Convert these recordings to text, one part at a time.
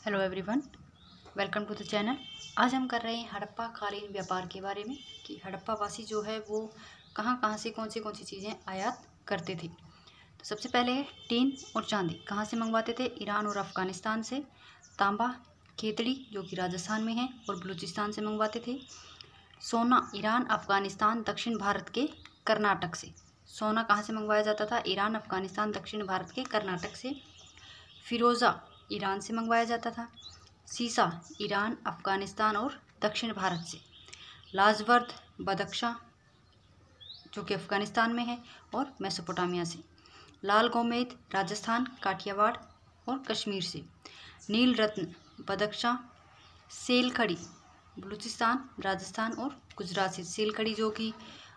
Hello everyone, welcome to the channel. आज हम कर रहे हैं हड़प्पा कालीन व्यापार के बारे में कि हड़प्पा वासी जो है वो कहाँ कहाँ से कौन सी चीज़ें आयात करते थे। तो सबसे पहले है टीन और चांदी। कहाँ से मंगवाते थे? ईरान और अफ़गानिस्तान से। तांबा, खेतड़ी जो कि राजस्थान में है और बलूचिस्तान से मंगवाते थे। सोना ईरान, अफ़गानिस्तान, दक्षिण भारत के कर्नाटक से। सोना कहाँ से मंगवाया जाता था? ईरान, अफ़गानिस्तान, दक्षिण भारत के कर्नाटक से। फिरोज़ा ईरान से मंगवाया जाता था। सीसा ईरान, अफ़गानिस्तान और दक्षिण भारत से। लाजवर्द बदख्शां जो कि अफ़गानिस्तान में है और मेसोपोटामिया से। लाल गोमेद राजस्थान, काठियावाड़ और कश्मीर से। नील रत्न बदख्शां। सेलखड़ी बलूचिस्तान, राजस्थान और गुजरात से। सेलखड़ी जो कि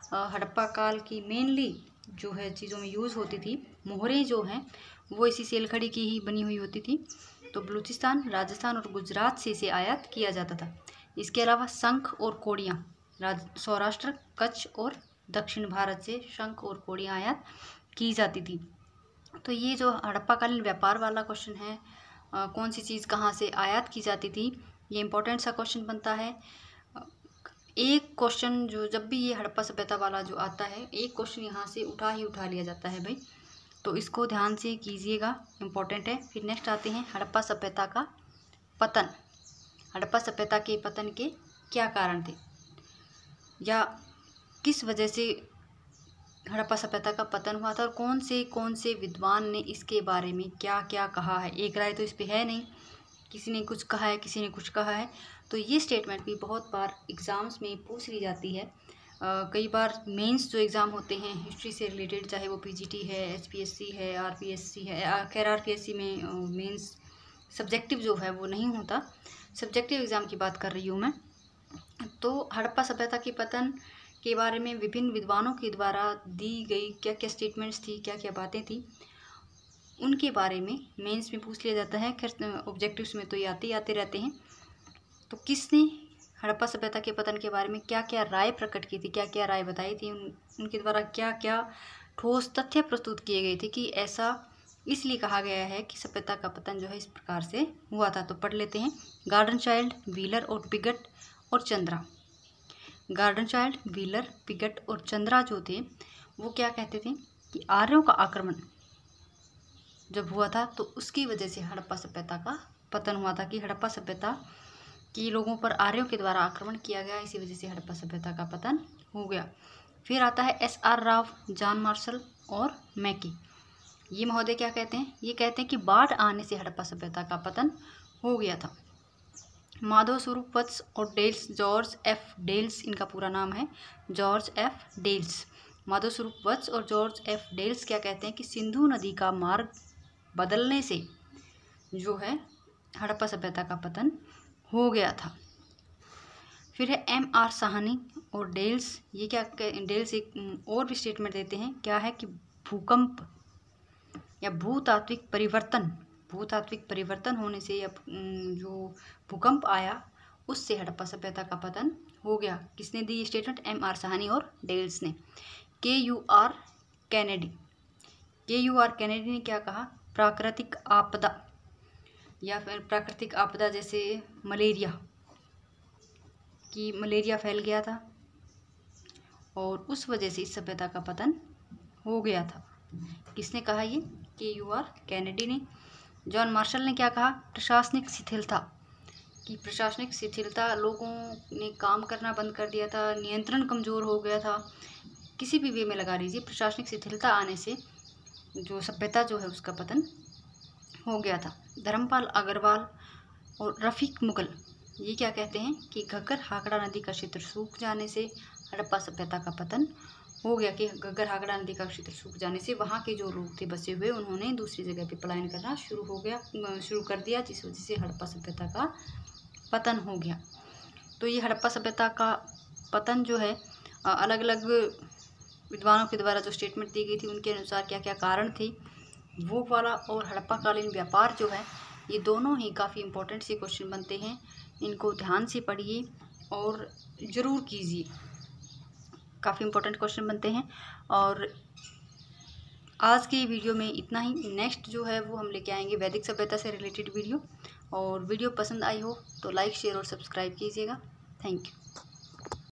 हड़प्पा काल की मेनली जो है चीज़ों में यूज़ होती थी। मोहरें जो हैं वो इसी सेलखड़ी की ही बनी हुई होती थी। तो बलूचिस्तान, राजस्थान और गुजरात से इसे आयात किया जाता था। इसके अलावा शंख और कोड़ियाँ सौराष्ट्र, कच्छ और दक्षिण भारत से शंख और कोड़ियाँ आयात की जाती थी। तो ये जो हड़प्पाकालीन व्यापार वाला क्वेश्चन है, कौन सी चीज़ कहाँ से आयात की जाती थी, ये इम्पोर्टेंट सा क्वेश्चन बनता है। एक क्वेश्चन जो जब भी ये हड़प्पा सभ्यता वाला जो आता है, एक क्वेश्चन यहाँ से उठा लिया जाता है भाई, तो इसको ध्यान से कीजिएगा, इम्पोर्टेंट है। फिर नेक्स्ट आते हैं हड़प्पा सभ्यता का पतन। हड़प्पा सभ्यता के पतन के क्या कारण थे या किस वजह से हड़प्पा सभ्यता का पतन हुआ था और कौन से विद्वान ने इसके बारे में क्या क्या कहा है। एक राय तो इस पे है नहीं, किसी ने कुछ कहा है, किसी ने कुछ कहा है। तो ये स्टेटमेंट भी बहुत बार एग्ज़ाम्स में पूछ ली जाती है। कई बार मेंस जो एग्ज़ाम होते हैं हिस्ट्री से रिलेटेड, चाहे वो पीजीटी है, एचपीएससी है, आरपीएससी है, खैर आरपीएससी में मेंस सब्जेक्टिव जो है वो नहीं होता, सब्जेक्टिव एग्ज़ाम की बात कर रही हूँ मैं। तो हड़प्पा सभ्यता के पतन के बारे में विभिन्न विद्वानों के द्वारा दी गई क्या क्या स्टेटमेंट्स थी, क्या क्या बातें थी, उनके बारे में मेंस में पूछ लिया जाता है। खैर ऑब्जेक्टिव्स में तो ये आते रहते हैं। तो किसने हड़प्पा सभ्यता के पतन के बारे में क्या क्या राय प्रकट की थी, क्या क्या राय बताई थी, उनके द्वारा क्या क्या ठोस तथ्य प्रस्तुत किए गए थे कि ऐसा इसलिए कहा गया है कि सभ्यता का पतन जो है इस प्रकार से हुआ था। तो पढ़ लेते हैं। गार्डन चाइल्ड, व्हीलर और पिगट और Chandra. Garden child, wheeler, Piggott और चंद्रा जो थे वो क्या कहते थे कि आर्यों का आक्रमण जब हुआ था तो उसकी वजह से हड़प्पा सभ्यता का पतन हुआ था, कि हड़प्पा सभ्यता कि लोगों पर आर्यों के द्वारा आक्रमण किया गया, इसी वजह से हड़प्पा सभ्यता का पतन हो गया। फिर आता है एस.आर. राव, जॉन मार्शल और मैकी। ये महोदय क्या कहते हैं? ये कहते हैं कि बाढ़ आने से हड़प्पा सभ्यता का पतन हो गया था। माधव स्वरूप वत्स और डेल्स, जॉर्ज एफ डेल्स इनका पूरा नाम है, जॉर्ज एफ डेल्स। माधव स्वरूप वत्स और जॉर्ज एफ डेल्स क्या कहते हैं कि सिंधु नदी का मार्ग बदलने से जो है हड़प्पा सभ्यता का पतन हो गया था। फिर है M.R. साहनी और डेल्स। ये क्या, डेल्स एक और भी स्टेटमेंट देते हैं, क्या है कि भूकंप या भूतात्विक परिवर्तन होने से या जो भूकंप आया उससे हड़प्पा सभ्यता का पतन हो गया। किसने दी ये स्टेटमेंट? M.R. साहनी और डेल्स ने। K.U.R. कैनेडी ने क्या कहा? प्राकृतिक आपदा या फिर प्राकृतिक आपदा जैसे मलेरिया फैल गया था और उस वजह से इस सभ्यता का पतन हो गया था। किसने कहा ये? K.U.R. कैनेडी ने। जॉन मार्शल ने क्या कहा? प्रशासनिक शिथिलता, कि प्रशासनिक शिथिलता, लोगों ने काम करना बंद कर दिया था, नियंत्रण कमज़ोर हो गया था, किसी भी वे में लगा लीजिए, प्रशासनिक शिथिलता आने से जो सभ्यता जो है उसका पतन हो गया था। धर्मपाल अग्रवाल और रफ़ीक मुगल ये क्या कहते हैं कि घग्गर हाकड़ा नदी का क्षेत्र सूख जाने से हड़प्पा सभ्यता का पतन हो गया, कि घग्गर हाकड़ा नदी का क्षेत्र सूख जाने से वहाँ के जो लोग थे बसे हुए, उन्होंने दूसरी जगह पे पलायन करना शुरू कर दिया, जिस वजह से हड़प्पा सभ्यता का पतन हो गया। तो ये हड़प्पा सभ्यता का पतन जो है अलग अलग विद्वानों के द्वारा जो स्टेटमेंट दी गई थी उनके अनुसार क्या क्या कारण थे वो वाला, और हड़प्पाकालीन व्यापार जो है ये दोनों ही काफ़ी इंपॉर्टेंट से क्वेश्चन बनते हैं। इनको ध्यान से पढ़िए और ज़रूर कीजिए, काफ़ी इंपॉर्टेंट क्वेश्चन बनते हैं। और आज की वीडियो में इतना ही। नेक्स्ट जो है वो हम लेके आएंगे वैदिक सभ्यता से रिलेटेड वीडियो। और वीडियो पसंद आई हो तो लाइक शेयर और सब्सक्राइब कीजिएगा। Thank you.